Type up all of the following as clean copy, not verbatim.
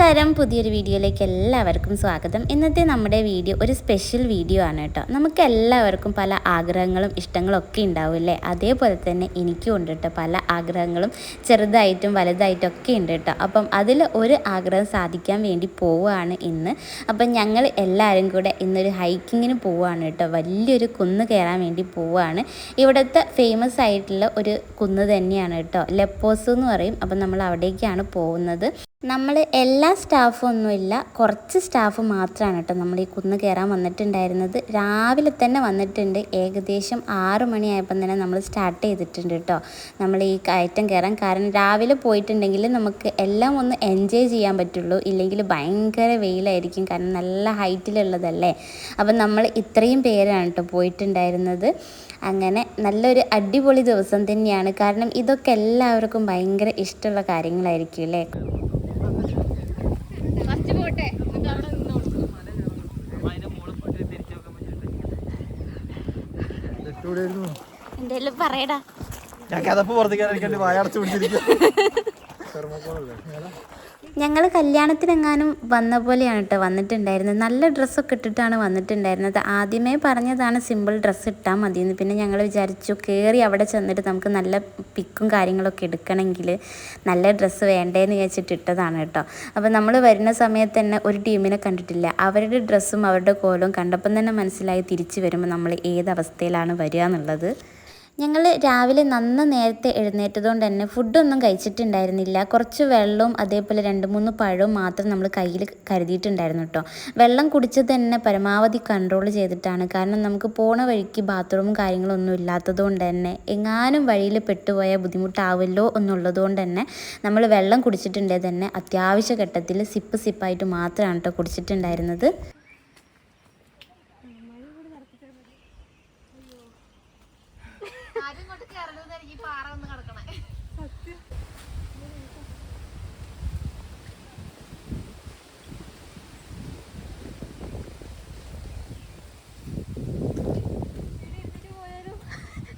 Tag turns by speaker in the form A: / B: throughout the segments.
A: നമസ്കാരം, പുതിയൊരു വീഡിയോയിലേക്ക് എല്ലാവർക്കും സ്വാഗതം. ഇന്നത്തെ നമ്മുടെ വീഡിയോ ഒരു സ്പെഷ്യൽ വീഡിയോ ആണ് കേട്ടോ. നമുക്ക് എല്ലാവർക്കും പല ആഗ്രഹങ്ങളും ഇഷ്ടങ്ങളും ഒക്കെ ഉണ്ടാവില്ലേ? അതേപോലെ തന്നെ എനിക്കും ഉണ്ട് കേട്ടോ. പല ആഗ്രഹങ്ങളും ചെറുതായിട്ടും വലുതായിട്ടും ഒക്കെ ഉണ്ട് കേട്ടോ. അപ്പം അതിൽ ഒരു ആഗ്രഹം സാധിക്കാൻ വേണ്ടി പോവുകയാണ് ഇന്ന്. അപ്പം ഞങ്ങൾ എല്ലാവരും കൂടെ ഇന്നൊരു ഹൈക്കിങ്ങിന് പോവുകയാണ് കേട്ടോ. വലിയൊരു കുന്ന് കയറാൻ വേണ്ടി പോവുകയാണ്. ഇവിടുത്തെ ഫേമസ് ആയിട്ടുള്ള ഒരു കുന്ന് തന്നെയാണ് കേട്ടോ, ലെപ്പോസ് എന്ന് പറയും. അപ്പം നമ്മൾ അവിടേക്കാണ് പോകുന്നത്. നമ്മൾ എല്ലാ സ്റ്റാഫും ഒന്നുമില്ല, കുറച്ച് സ്റ്റാഫ് മാത്രമാണ് കേട്ടോ നമ്മൾ ഈ കുന്ന് കയറാൻ വന്നിട്ടുണ്ടായിരുന്നത്. രാവിലെ തന്നെ വന്നിട്ടുണ്ട്. ഏകദേശം 6 മണിയായപ്പം തന്നെ നമ്മൾ സ്റ്റാർട്ട് ചെയ്തിട്ടുണ്ട് കേട്ടോ നമ്മൾ ഈ കയറ്റം കയറാൻ. കാരണം രാവിലെ പോയിട്ടുണ്ടെങ്കിൽ നമുക്ക് എല്ലാം ഒന്ന് എൻജോയ് ചെയ്യാൻ പറ്റുള്ളൂ, ഇല്ലെങ്കിൽ ഭയങ്കര വെയിലായിരിക്കും. കാരണം നല്ല ഹൈറ്റിലുള്ളതല്ലേ. അപ്പം നമ്മൾ ഇത്രയും പേരാണ് കേട്ടോ പോയിട്ടുണ്ടായിരുന്നത്. അങ്ങനെ നല്ലൊരു അടിപൊളി ദിവസം തന്നെയാണ്. കാരണം ഇതൊക്കെ എല്ലാവർക്കും ഭയങ്കര ഇഷ്ടമുള്ള കാര്യങ്ങളായിരിക്കും അല്ലേ. എന്തേലും പറയടാ. ഞങ്ങൾ കല്യാണത്തിനെങ്ങാനും വന്ന പോലെയാണ് കേട്ടോ വന്നിട്ടുണ്ടായിരുന്നത്. നല്ല ഡ്രസ്സൊക്കെ ഇട്ടിട്ടാണ് വന്നിട്ടുണ്ടായിരുന്നത്. ആദ്യമേ പറഞ്ഞതാണ് സിമ്പിൾ ഡ്രസ്സ് ഇട്ടാൽ മതിയെന്ന്. പിന്നെ ഞങ്ങൾ വിചാരിച്ചു കയറി അവിടെ ചെന്നിട്ട് നമുക്ക് നല്ല പിക്കും കാര്യങ്ങളൊക്കെ എടുക്കണമെങ്കിൽ നല്ല ഡ്രസ്സ് വേണ്ടേന്ന് വിചാരിച്ചിട്ട് ഇട്ടതാണ് കേട്ടോ. അപ്പോൾ നമ്മൾ വരുന്ന സമയത്ത് തന്നെ ഒരു ടീമിനെ കണ്ടിട്ടില്ല. അവരുടെ ഡ്രസ്സും അവരുടെ കോലവും കണ്ടപ്പം തന്നെ മനസ്സിലായി തിരിച്ചു വരുമ്പോൾ നമ്മൾ ഏതവസ്ഥയിലാണ് വരിക എന്നുള്ളത്. ഞങ്ങൾ രാവിലെ നേരത്തെ എഴുന്നേറ്റതുകൊണ്ട് തന്നെ ഫുഡൊന്നും കഴിച്ചിട്ടുണ്ടായിരുന്നില്ല. കുറച്ച് വെള്ളവും അതേപോലെ 2-3 പഴവും മാത്രം നമ്മൾ കയ്യിൽ കരുതിയിട്ടുണ്ടായിരുന്നു കേട്ടോ. വെള്ളം കുടിച്ചത് തന്നെ പരമാവധി കൺട്രോൾ ചെയ്തിട്ടാണ്. കാരണം നമുക്ക് പോണ വഴിക്ക് ബാത്റൂമും കാര്യങ്ങളൊന്നും ഇല്ലാത്തതുകൊണ്ട് തന്നെ എങ്ങാനും വഴിയിൽ പെട്ടുപോയാൽ ബുദ്ധിമുട്ടാവുമല്ലോ എന്നുള്ളതുകൊണ്ട് തന്നെ നമ്മൾ വെള്ളം കുടിച്ചിട്ടുണ്ടെങ്കിൽ തന്നെ അത്യാവശ്യ ഘട്ടത്തിൽ സിപ്പായിട്ട് മാത്രമാണ് കേട്ടോ കുടിച്ചിട്ടുണ്ടായിരുന്നത്.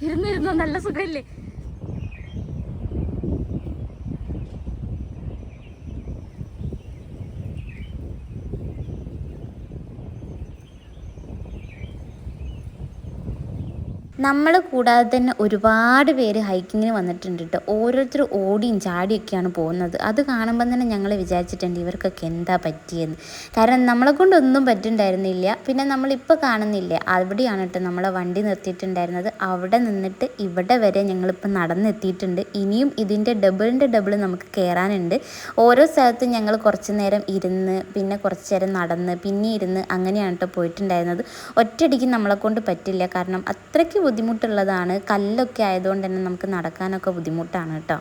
A: ഇരുന്നിരുന്നോ, നല്ല സുഖമില്ലേ? നമ്മൾ കൂടാതെ തന്നെ ഒരുപാട് പേര് ഹൈക്കിങ്ങിന് വന്നിട്ടുണ്ട് കേട്ടോ. ഓരോരുത്തർ ഓടിയും ചാടിയൊക്കെയാണ് പോകുന്നത്. അത് കാണുമ്പം തന്നെ ഞങ്ങൾ വിചാരിച്ചിട്ടുണ്ട് ഇവർക്കൊക്കെ എന്താ പറ്റിയെന്ന്. കാരണം നമ്മളെ കൊണ്ടൊന്നും പറ്റുന്നുണ്ടായിരുന്നില്ല. പിന്നെ നമ്മളിപ്പോൾ കാണുന്നില്ല, അവിടെയാണ് കേട്ടോ നമ്മളെ വണ്ടി നിർത്തിയിട്ടുണ്ടായിരുന്നത്. അവിടെ നിന്നിട്ട് ഇവിടെ വരെ ഞങ്ങളിപ്പോൾ നടന്നെത്തിയിട്ടുണ്ട്. ഇനിയും ഇതിൻ്റെ ഡബിൾ നമുക്ക് കയറാനുണ്ട്. ഓരോ സ്ഥലത്തും ഞങ്ങൾ കുറച്ച് നേരം ഇരുന്ന്, പിന്നെ കുറച്ച് നേരം നടന്ന്, പിന്നെ ഇരുന്ന്, അങ്ങനെയാണ് കേട്ടോ പോയിട്ടുണ്ടായിരുന്നത്. ഒറ്റയടിക്ക് നമ്മളെ കൊണ്ട് പറ്റില്ല. കാരണം അത്രയ്ക്ക് ബുദ്ധിമുട്ടുള്ളതാണ്. കല്ലൊക്കെ ആയതുകൊണ്ട് തന്നെ നമുക്ക് നടക്കാനൊക്കെ ബുദ്ധിമുട്ടാണ് കേട്ടോ.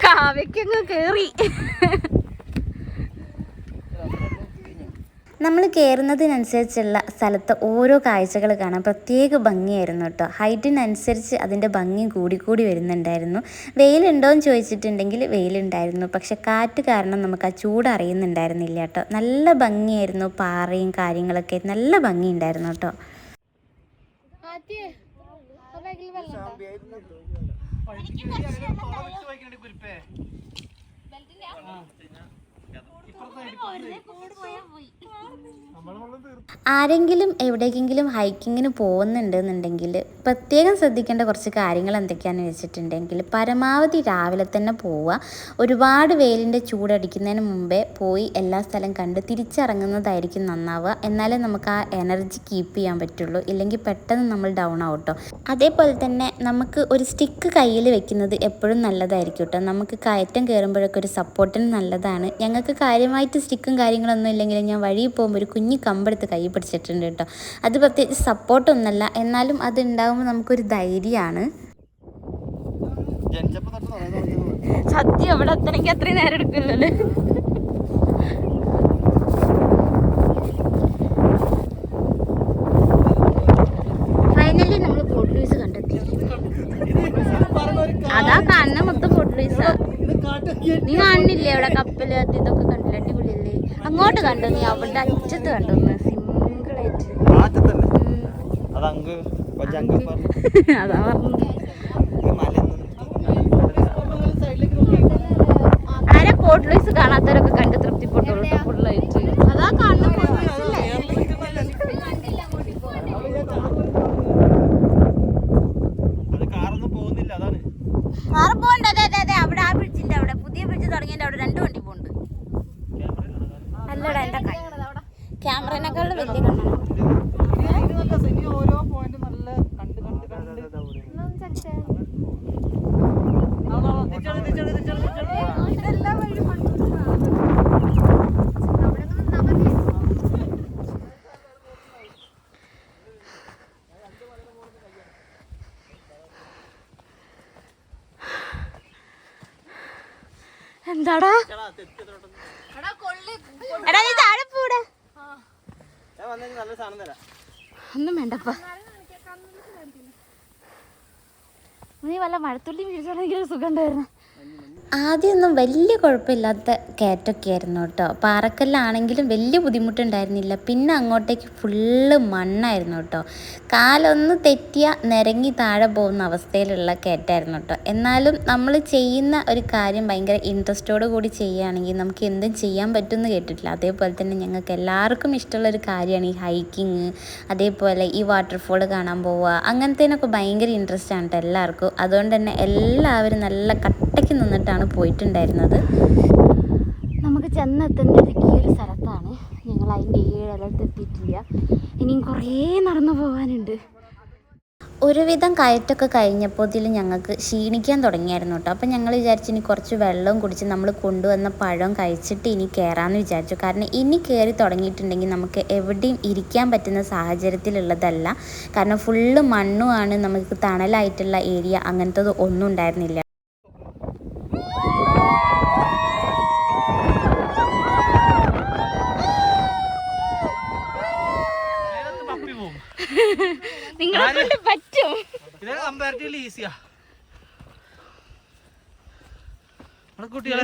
A: കാവ്യക്കങ്ങ് കേറി. നമ്മൾ കയറുന്നതിനനുസരിച്ചുള്ള സ്ഥലത്ത് ഓരോ കാഴ്ചകൾ കാണാൻ പ്രത്യേക ഭംഗിയായിരുന്നു കേട്ടോ. ഹൈറ്റിനനുസരിച്ച് അതിൻ്റെ ഭംഗി കൂടി വരുന്നുണ്ടായിരുന്നു. വെയിലുണ്ടോയെന്ന് ചോദിച്ചിട്ടുണ്ടെങ്കിൽ വെയിലുണ്ടായിരുന്നു. പക്ഷെ കാറ്റ് കാരണം നമുക്ക് ആ ചൂട് അറിയുന്നുണ്ടായിരുന്നില്ല കേട്ടോ. നല്ല ഭംഗിയായിരുന്നു. പാറയും കാര്യങ്ങളൊക്കെ നല്ല ഭംഗിയുണ്ടായിരുന്നു കേട്ടോ. ആരെങ്കിലും എവിടേക്കെങ്കിലും ഹൈക്കിങ്ങിന് പോകുന്നുണ്ടെന്നുണ്ടെങ്കിൽ പ്രത്യേകം ശ്രദ്ധിക്കേണ്ട കുറച്ച് കാര്യങ്ങൾ എന്തൊക്കെയാണെന്ന് വെച്ചിട്ടുണ്ടെങ്കിൽ, പരമാവധി രാവിലെ തന്നെ പോവുക. ഒരുപാട് വെയിലിൻ്റെ ചൂടടിക്കുന്നതിന് മുമ്പേ പോയി എല്ലാ സ്ഥലം കണ്ട് തിരിച്ചിറങ്ങുന്നതായിരിക്കും നന്നാവുക. എന്നാലേ നമുക്ക് ആ എനർജി കീപ്പ് ചെയ്യാൻ പറ്റുള്ളൂ. ഇല്ലെങ്കിൽ പെട്ടെന്ന് നമ്മൾ ഡൗൺ ആവും കേട്ടോ. അതേപോലെ തന്നെ നമുക്ക് ഒരു സ്റ്റിക്ക് കയ്യിൽ വെക്കുന്നത് എപ്പോഴും നല്ലതായിരിക്കും കേട്ടോ. നമുക്ക് കയറ്റം കയറുമ്പോഴൊക്കെ ഒരു സപ്പോർട്ടിന് നല്ലതാണ്. ഞങ്ങൾക്ക് കാര്യമായിട്ട് സ്റ്റിക്കും കാര്യങ്ങളൊന്നും ഇല്ലെങ്കിലും ഞാൻ വഴിയിൽ പോകുമ്പോൾ ഒരു കുഞ്ഞു കമ്പെടുത്ത് കൈ പിടിച്ചിട്ടുണ്ട് കേട്ടോ. അത് പ്രത്യേകിച്ച് സപ്പോർട്ടൊന്നുമല്ല, എന്നാലും അത് ഉണ്ടാകുമ്പോൾ നമുക്കൊരു ധൈര്യമാണ്. സത്യം അവിടെ എത്തണമെങ്കിൽ അത്രയും നേരം എടുക്കില്ലല്ലേ. ഫൈനലി നമ്മൾ ഫോർട്ട് ലൂയിസ് കണ്ടെത്തി. അതാ കാണുന്ന മൊത്തം ഫോർട്ട് ലൂയിസാ. നീ കാണുന്നില്ലേ അവിടെ കപ്പല് ഇതൊക്കെ കണ്ടില്ല? അടിപൊളിയല്ലേ? അങ്ങോട്ട് കണ്ടോ നീ? അവിടെ അറ്റത്ത് കണ്ടോ? സിംഗിളായിട്ട് അതാ പറഞ്ഞു. കാണാത്തവരൊക്കെ കണ്ട് തൃപ്തിപ്പെട്ടുള്ളൂ ഫുള്ളായിട്ട്. അതാ കാണുന്ന കാറ് പോകണ്ട. അതെ അതെ അതെ, അവിടെ ആ ബ്രിഡ്ജിന്റെ അവിടെ, പുതിയ ബ്രിഡ്ജ് തുടങ്ങിയതിന്റെ അവിടെ 2 വണ്ടി പോകുന്നുണ്ട്. അല്ലടാ എന്റെ കൈ ക്യാമറേനേക്കാളും വലിയ കണ്ണാണ്. എന്താടാ എടാ നീ താഴെ പോടാ. ഒന്നും വേണ്ടപ്പ, നീ വല്ല മഴത്തുള്ളി വീഴ്ചയാണെങ്കിൽ സുഖം ഉണ്ടായിരുന്നു. ആദ്യമൊന്നും വലിയ കുഴപ്പമില്ലാത്ത കയറ്റമൊക്കെ ആയിരുന്നു കേട്ടോ. പാറക്കല്ലാണെങ്കിലും വലിയ ബുദ്ധിമുട്ടുണ്ടായിരുന്നില്ല. പിന്നെ അങ്ങോട്ടേക്ക് ഫുള്ള് മണ്ണായിരുന്നു കേട്ടോ. കാലൊന്ന് തെറ്റിയ നിരങ്ങി താഴെ പോകുന്ന അവസ്ഥയിലുള്ള കയറ്റമായിരുന്നു കേട്ടോ. എന്നാലും നമ്മൾ ചെയ്യുന്ന ഒരു കാര്യം ഭയങ്കര ഇൻട്രസ്റ്റോട് കൂടി ചെയ്യുകയാണെങ്കിൽ നമുക്ക് എന്തും ചെയ്യാൻ പറ്റുമെന്ന് കേട്ടിട്ടില്ല. അതേപോലെ തന്നെ ഞങ്ങൾക്ക് എല്ലാവർക്കും ഇഷ്ടമുള്ളൊരു കാര്യമാണ് ഈ ഹൈക്കിങ്, അതേപോലെ ഈ വാട്ടർഫോൾ കാണാൻ പോവുക, അങ്ങനത്തേനൊക്കെ ഭയങ്കര ഇൻട്രസ്റ്റ് ആണ് കേട്ടോ എല്ലാവർക്കും. അതുകൊണ്ട് തന്നെ എല്ലാവരും നല്ല കട്ടയ്ക്ക് നിന്നിട്ടാണ് പോയിട്ടുണ്ടായിരുന്നത്. നമുക്ക് ചെന്നെത്തേണ്ടത് ഈ ഒരു സ്ഥലത്താണ്. ഞങ്ങൾ അതിൻ്റെ 7 എത്തിയിട്ടില്ല. ഇനിയും കുറേ നടന്നു പോകാനുണ്ട്. ഒരുവിധം കയറ്റമൊക്കെ കഴിഞ്ഞപ്പോൾ ഞങ്ങൾക്ക് ക്ഷീണിക്കാൻ തുടങ്ങിയായിരുന്നു കേട്ടോ. അപ്പം ഞങ്ങൾ വിചാരിച്ചു ഇനി കുറച്ച് വെള്ളവും കുടിച്ച് നമ്മൾ കൊണ്ടുവന്ന പഴം കഴിച്ചിട്ട് ഇനി കയറാമെന്ന് വിചാരിച്ചു. കാരണം ഇനി കയറി തുടങ്ങിയിട്ടുണ്ടെങ്കിൽ നമുക്ക് എവിടെയും ഇരിക്കാൻ പറ്റുന്ന സാഹചര്യത്തിലുള്ളതല്ല. കാരണം ഫുള്ള് മണ്ണുമാണ്, നമുക്ക് തണലായിട്ടുള്ള ഏരിയ അങ്ങനത്തത് ഒന്നും ഉണ്ടായിരുന്നില്ല. നിങ്ങളെ കൊണ്ട് പറ്റും.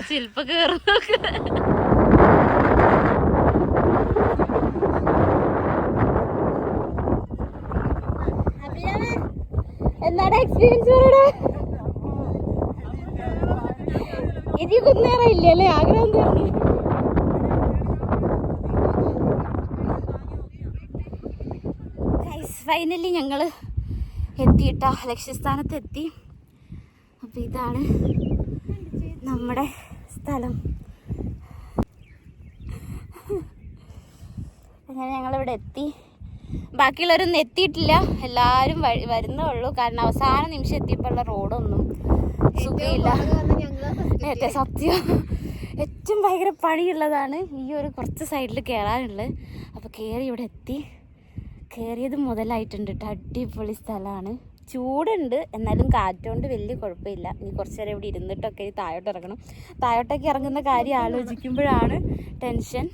A: ശില്പ എന്താടാ എക്സ്പീരിയൻസ്? ഇനി കുന്നേറില്ലല്ലേ, ആഗ്രഹം തീർന്നു. ഫൈനലി ഞങ്ങൾ എത്തിയിട്ട ലക്ഷ്യസ്ഥാനത്ത് എത്തി. അപ്പോൾ ഇതാണ് നമ്മുടെ സ്ഥലം. അങ്ങനെ ഞങ്ങളിവിടെ എത്തി. ബാക്കിയുള്ളവരൊന്നും എത്തിയിട്ടില്ല, എല്ലാവരും വരുന്നേ ഉള്ളൂ. കാരണം അവസാന നിമിഷം എത്തിയപ്പോഴുള്ള റോഡൊന്നും സുഖമില്ല. സത്യം ഏറ്റവും ഭയങ്കര പണിയുള്ളതാണ് ഈ ഒരു കുറച്ച് സൈഡിൽ കയറാനുള്ളത്. അപ്പോൾ കയറി ഇവിടെ എത്തി. കയറിയത് മുതലായിട്ടുണ്ട് കേട്ടോ. അടിപൊളി സ്ഥലമാണ്. ചൂടുണ്ട്, എന്നാലും കാറ്റുകൊണ്ട് വലിയ കുഴപ്പമില്ല. ഇനി കുറച്ച് നേരം ഇവിടെ ഇരുന്നിട്ടൊക്കെ താഴോട്ട് ഇറങ്ങണം. താഴോട്ടൊക്കെ ഇറങ്ങുന്ന കാര്യം ആലോചിക്കുമ്പോഴാണ് ടെൻഷൻ.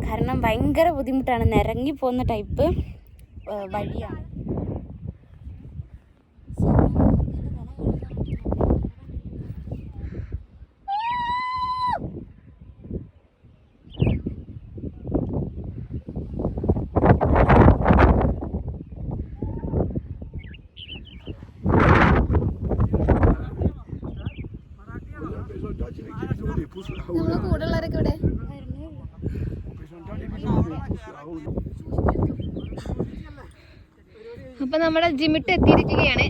A: കാരണം ഭയങ്കര ബുദ്ധിമുട്ടാണ്, നിരങ്ങി പോകുന്ന ടൈപ്പ് വഴിയാണ്. കൂടുള്ളവരൊക്കെ ഇവിടെ അപ്പൊ നമ്മുടെ ജിമിട്ട് എത്തിയിരിക്കുകയാണ്.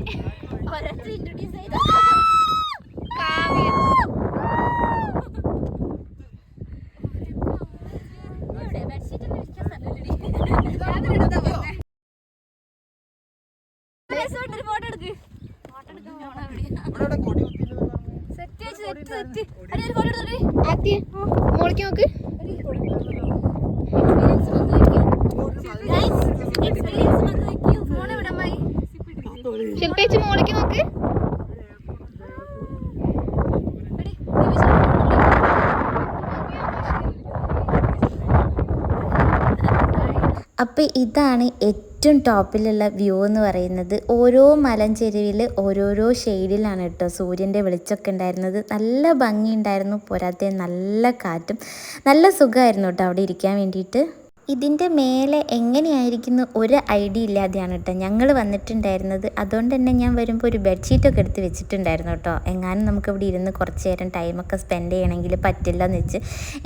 A: മോളിക്ക് നോക്ക്. ശില്പേച്ചി മോളിക്ക് നോക്ക്. അപ്പോൾ ഇതാണ് ഏറ്റവും ടോപ്പിലുള്ള വ്യൂ എന്ന് പറയുന്നത്. ഓരോ മലഞ്ചെരുവിൽ ഓരോരോ ഷെയ്ഡിലാണ് കേട്ടോ സൂര്യൻ്റെ വെളിച്ചമൊക്കെ ഉണ്ടായിരുന്നത്. നല്ല ഭംഗിയുണ്ടായിരുന്നു. പോരാതെ നല്ല കാറ്റും നല്ല സുഖമായിരുന്നു കേട്ടോ അവിടെ ഇരിക്കാൻ വേണ്ടിയിട്ട്. ഇതിൻ്റെ മേലെ എങ്ങനെയായിരിക്കുന്നു ഒരു ഐഡിയ ഇല്ലാതെയാണ് കേട്ടോ ഞങ്ങൾ വന്നിട്ടുണ്ടായിരുന്നത്. അതുകൊണ്ട് തന്നെ ഞാൻ വരുമ്പോൾ ഒരു ബെഡ്ഷീറ്റൊക്കെ എടുത്ത് വെച്ചിട്ടുണ്ടായിരുന്നു കേട്ടോ. എങ്ങാനും നമുക്കിവിടെ ഇരുന്ന് കുറച്ച് നേരം ടൈമൊക്കെ സ്പെൻഡ് ചെയ്യണമെങ്കിൽ പറ്റില്ല എന്ന് വെച്ച്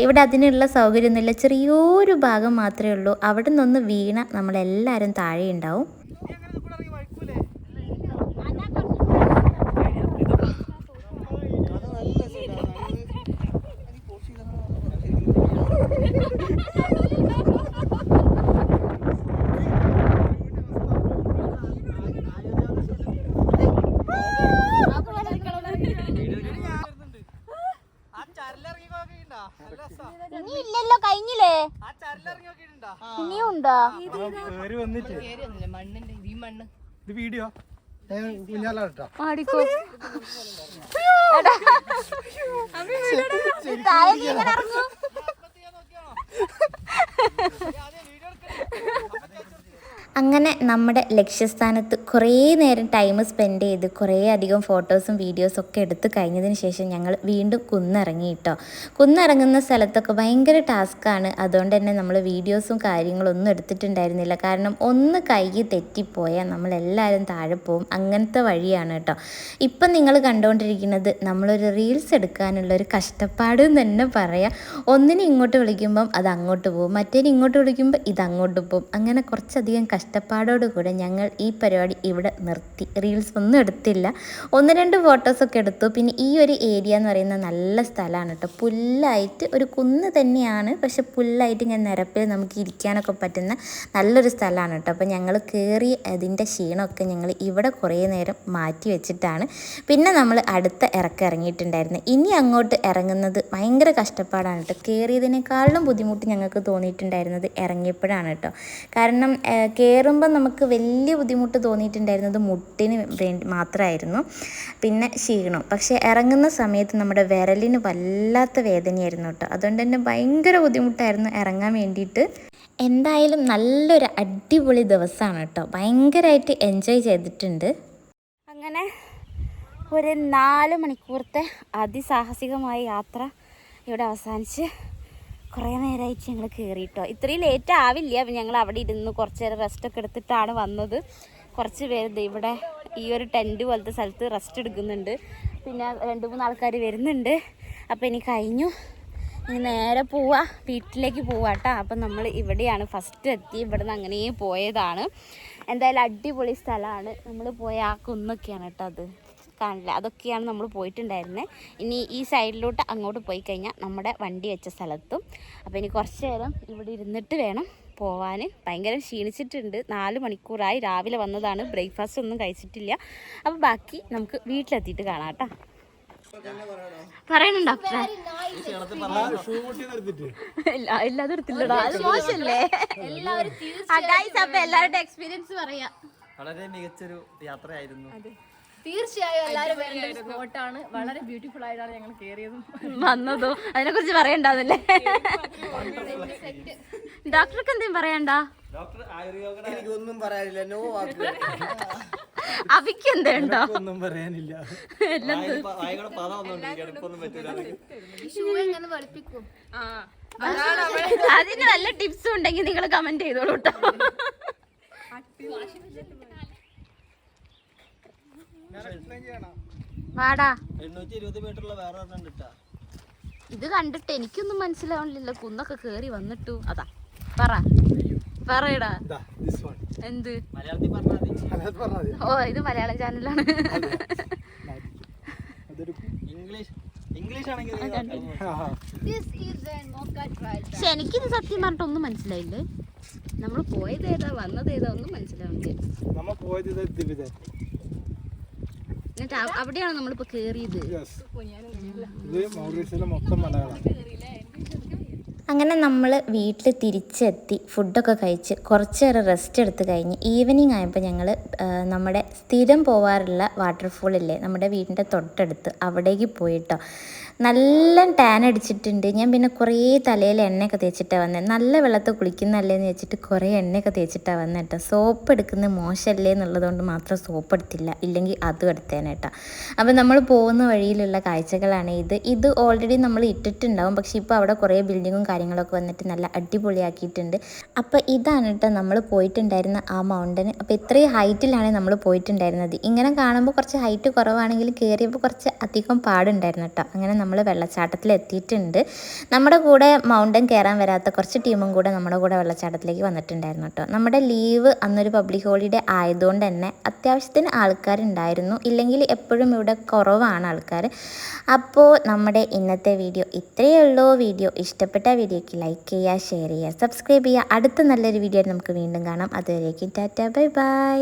A: ഇവിടെ അതിനുള്ള സൗകര്യമൊന്നുമില്ല. ചെറിയൊരു ഭാഗം മാത്രമേ ഉള്ളൂ. അവിടെ നിന്നൊന്ന് വീണ നമ്മളെല്ലാവരും താഴെ ഉണ്ടാവും.
B: ഇല്ലല്ലോ കഴിഞ്ഞില്ലേ ഇനിയും ഉണ്ടോ
C: വീഡിയോ
B: ആടിക്കോ
A: അങ്ങനെ നമ്മുടെ ലക്ഷ്യസ്ഥാനത്ത് കുറേ നേരം ടൈം സ്പെൻഡ് ചെയ്ത് കുറേ അധികം ഫോട്ടോസും വീഡിയോസൊക്കെ എടുത്ത് കഴിഞ്ഞതിന് ശേഷം ഞങ്ങൾ വീണ്ടും കുന്നിറങ്ങി കേട്ടോ. കുന്നിറങ്ങുന്ന സ്ഥലത്തൊക്കെ ഭയങ്കര ടാസ്ക്കാണ്. അതുകൊണ്ട് തന്നെ നമ്മൾ വീഡിയോസും കാര്യങ്ങളൊന്നും എടുത്തിട്ടുണ്ടായിരുന്നില്ല. കാരണം ഒന്ന് കൈ തെറ്റിപ്പോയാൽ നമ്മളെല്ലാവരും താഴെ പോവും. അങ്ങനത്തെ വഴിയാണ് കേട്ടോ. ഇപ്പം നിങ്ങൾ കണ്ടുകൊണ്ടിരിക്കുന്നത് നമ്മളൊരു റീൽസ് എടുക്കാനുള്ളൊരു കഷ്ടപ്പാട് എന്ന് തന്നെ പറയാം. ഒന്നിനെ ഇങ്ങോട്ട് വിളിക്കുമ്പം അത് അങ്ങോട്ട് പോകും, മറ്റേനെ ഇങ്ങോട്ട് വിളിക്കുമ്പോൾ ഇത് അങ്ങോട്ട് പോകും. അങ്ങനെ കുറച്ചധികം കഷ്ടപ്പാടോടുകൂടെ ഞങ്ങൾ ഈ പരിപാടി ഇവിടെ നിർത്തി. റീൽസ് ഒന്നും എടുത്തില്ല, 1-2 ഫോട്ടോസൊക്കെ എടുത്തു. പിന്നെ ഈ ഒരു ഏരിയ എന്ന് പറയുന്നത് നല്ല സ്ഥലമാണ് കേട്ടോ. പുല്ലായിട്ട് ഒരു കുന്ന് തന്നെയാണ്, പക്ഷെ പുല്ലായിട്ട് ഞാൻ നിരപ്പിൽ നമുക്ക് ഇരിക്കാനൊക്കെ പറ്റുന്ന നല്ലൊരു സ്ഥലമാണ് കേട്ടോ. അപ്പോൾ ഞങ്ങൾ കയറി അതിൻ്റെ ക്ഷീണമൊക്കെ ഞങ്ങൾ ഇവിടെ കുറേ നേരം മാറ്റി വെച്ചിട്ടാണ് പിന്നെ നമ്മൾ അടുത്ത ഇറക്കം ഇറങ്ങിയിട്ടുണ്ടായിരുന്നത്. ഇനി അങ്ങോട്ട് ഇറങ്ങുന്നത് ഭയങ്കര കഷ്ടപ്പാടാണ് കേട്ടോ. കയറിയതിനേക്കാളും ബുദ്ധിമുട്ട് ഞങ്ങൾക്ക് തോന്നിയിട്ടുണ്ടായിരുന്നത് ഇറങ്ങിയപ്പോഴാണ് കേട്ടോ. കാരണം കയറുമ്പോൾ നമുക്ക് വലിയ ബുദ്ധിമുട്ട് തോന്നിയിട്ടുണ്ടായിരുന്നത് മുട്ടിന് വേണ്ടി മാത്രമായിരുന്നു, പിന്നെ ക്ഷീണം. പക്ഷേ ഇറങ്ങുന്ന സമയത്ത് നമ്മുടെ വിരലിന് വല്ലാത്ത വേദനയായിരുന്നു കേട്ടോ. അതുകൊണ്ട് തന്നെ ഭയങ്കര ബുദ്ധിമുട്ടായിരുന്നു ഇറങ്ങാൻ വേണ്ടിയിട്ട്. എന്തായാലും നല്ലൊരു അടിപൊളി ദിവസമാണ് കേട്ടോ. ഭയങ്കരമായിട്ട് എൻജോയ് ചെയ്തിട്ടുണ്ട്.
B: അങ്ങനെ ഒരു 4 മണിക്കൂറത്തെ അതിസാഹസികമായ യാത്ര ഇവിടെ അവസാനിച്ച് കുറേ നേരമായിട്ട് ഞങ്ങൾ കയറിയിട്ടോ. ഇത്രയും ലേറ്റ് ആവില്ല. അപ്പം ഞങ്ങൾ അവിടെ ഇരുന്ന് കുറച്ച് നേരം റെസ്റ്റൊക്കെ എടുത്തിട്ടാണ് വന്നത്. കുറച്ച് പേര് ഇവിടെ ഈ ഒരു ടെൻറ്റ് പോലത്തെ സ്ഥലത്ത് റെസ്റ്റ് എടുക്കുന്നുണ്ട്. പിന്നെ 2-3 ആൾക്കാർ വരുന്നുണ്ട്. അപ്പോൾ ഇനി കഴിഞ്ഞു, ഇനി നേരെ വീട്ടിലേക്ക് പോവാട്ടോ. അപ്പം നമ്മൾ ഇവിടെയാണ് ഫസ്റ്റ് എത്തി. ഇവിടെ നിന്ന് അങ്ങനെ പോയതാണ്. എന്തായാലും അടിപൊളി സ്ഥലമാണ്. നമ്മൾ പോയ ആ കുന്നൊക്കെയാണ് കേട്ടോ, അത് കാണില്ല, അതൊക്കെയാണ് നമ്മൾ പോയിട്ടുണ്ടായിരുന്നത്. ഇനി ഈ സൈഡിലോട്ട് അങ്ങോട്ട് പോയി കഴിഞ്ഞാൽ നമ്മുടെ വണ്ടി വെച്ച സ്ഥലത്തും. അപ്പോൾ ഇനി കുറച്ച് നേരം ഇവിടെ ഇരുന്നിട്ട് വേണം പോവാൻ. ഭയങ്കര ക്ഷീണിച്ചിട്ടുണ്ട്. 4 മണിക്കൂറായി. രാവിലെ വന്നതാണ്, ബ്രേക്ക്ഫാസ്റ്റ് ഒന്നും കഴിച്ചിട്ടില്ല. അപ്പോൾ ബാക്കി നമുക്ക് വീട്ടിലെത്തിയിട്ട് കാണാം കേട്ടോ. പറയണം ഡോക്ടറെ? എല്ലാതും എടുത്തില്ലടാ, മോശല്ലേ? അപ്പൊ എല്ലാവരുടെ എക്സ്പീരിയൻസ് പറയാം.
C: വളരെ മികച്ചൊരു യാത്രയായിരുന്നു.
D: തീർച്ചയായും എല്ലാവരും വരേണ്ട ഒരു സ്പോട്ടാണ്. വളരെ ബ്യൂട്ടിഫുൾ ആയിട്ടാണ് ഞങ്ങൾ കയറിയതും
B: വന്നതോ. അതിനെ കുറിച്ച് പറയണ്ടല്ലേ? ഡോക്ടർക്ക് എന്തെങ്കിലും പറയണ്ട?
C: എനിക്കൊന്നും പറയാനില്ല, നോ വാക്ക്.
B: അവിക്ക് എന്തുണ്ടോ?
C: ഒന്നും പറയാനില്ല.
B: അതിന് നല്ല ടിപ്സ് ഉണ്ടെങ്കിൽ നിങ്ങൾ കമന്റ് ചെയ്തോളൂ കേട്ടോ. വാടാ,
C: 820 മീറ്ററുള്ള വേറെ ഒരെണ്ണം കിട്ടാ.
B: ഇത് കണ്ടിട്ട് എനിക്കൊന്നും മനസ്സിലാവണില്ലല്ലോ. കുന്നൊക്കെ കേറി വന്നിട്ടു. അതാ പറയടാ. എന്ത്? ഓ, ഇത് മലയാളം ചാനലാണ്. പക്ഷെ എനിക്കിത് സത്യം പറഞ്ഞിട്ട് ഒന്നും മനസ്സിലായില്ലേ. നമ്മൾ പോയത് ഏതാ വന്നത് ഏതാ ഒന്നും മനസ്സിലാവുന്നില്ല. എന്നിട്ട് അവിടെയാണ് നമ്മളിപ്പോ കേറിയത്.
A: അങ്ങനെ നമ്മൾ വീട്ടിൽ തിരിച്ചെത്തി ഫുഡൊക്കെ കഴിച്ച് കുറച്ച് നേരം റെസ്റ്റ് എടുത്ത് കഴിഞ്ഞ് ഈവനിങ് ആയപ്പോൾ ഞങ്ങൾ നമ്മുടെ സ്ഥിരം പോവാറുള്ള വാട്ടർഫോളില്ലേ നമ്മുടെ വീടിൻ്റെ തൊട്ടടുത്ത്, അവിടേക്ക് പോയിട്ടോ. നല്ല ടാൻ അടിച്ചിട്ടുണ്ട്. ഞാൻ പിന്നെ കുറേ തലയിൽ എണ്ണയൊക്കെ തേച്ചിട്ടാണ് വന്നത്. നല്ല വെള്ളത്തിൽ കുളിക്കുന്നതല്ലേന്ന് വെച്ചിട്ട് കുറേ എണ്ണയൊക്കെ തേച്ചിട്ടാണ് വന്നത് കേട്ടോ. സോപ്പ് എടുക്കുന്നത് മോശമല്ലേ എന്നുള്ളതുകൊണ്ട് മാത്രം സോപ്പ് എടുത്തില്ല, ഇല്ലെങ്കിൽ അതും എടുത്തേനേട്ടാ. അപ്പോൾ നമ്മൾ പോകുന്ന വഴിയിലുള്ള കാഴ്ചകളാണ് ഇത് ഓൾറെഡി നമ്മൾ ഇട്ടിട്ടുണ്ടാവും, പക്ഷേ ഇപ്പോൾ അവിടെ കുറേ ബിൽഡിങ്ങും കാര്യങ്ങളൊക്കെ വന്നിട്ട് നല്ല അടിപൊളിയാക്കിയിട്ടുണ്ട്. അപ്പോൾ ഇതാണ് കേട്ടോ നമ്മൾ പോയിട്ടുണ്ടായിരുന്ന ആ മൗണ്ടൻ. അപ്പോൾ ഇത്രയും ഹൈറ്റിലാണ് നമ്മൾ പോയിട്ടുണ്ടായിരുന്നത്. ഇങ്ങനെ കാണുമ്പോൾ കുറച്ച് ഹൈറ്റ് കുറവാണെങ്കിലും കയറിയപ്പോൾ കുറച്ച് അധികം പാടുണ്ടായിരുന്നു കേട്ടോ. അങ്ങനെ നമ്മൾ വെള്ളച്ചാട്ടത്തിൽ എത്തിയിട്ടുണ്ട്. നമ്മുടെ കൂടെ മൗണ്ടൻ കയറാൻ വരാത്ത കുറച്ച് ടീമും കൂടെ നമ്മുടെ കൂടെ വെള്ളച്ചാട്ടത്തിലേക്ക് വന്നിട്ടുണ്ടായിരുന്നു കേട്ടോ. നമ്മുടെ ലീവ് അന്നൊരു പബ്ലിക് ഹോളിഡേ ആയതുകൊണ്ട് തന്നെ അത്യാവശ്യത്തിന് ആൾക്കാരുണ്ടായിരുന്നു, ഇല്ലെങ്കിൽ എപ്പോഴും ഇവിടെ കുറവാണ് ആൾക്കാർ. അപ്പോൾ നമ്മുടെ ഇന്നത്തെ വീഡിയോ ഇത്രയേ ഉള്ളൂ. വീഡിയോ ഇഷ്ടപ്പെട്ട വീഡിയോയ്ക്ക് ലൈക്ക് ചെയ്യുക, ഷെയർ ചെയ്യുക, സബ്സ്ക്രൈബ് ചെയ്യുക. അടുത്ത നല്ലൊരു വീഡിയോ നമുക്ക് വീണ്ടും കാണാം. അതുവരേക്കും ടാറ്റ, ബൈ ബൈ.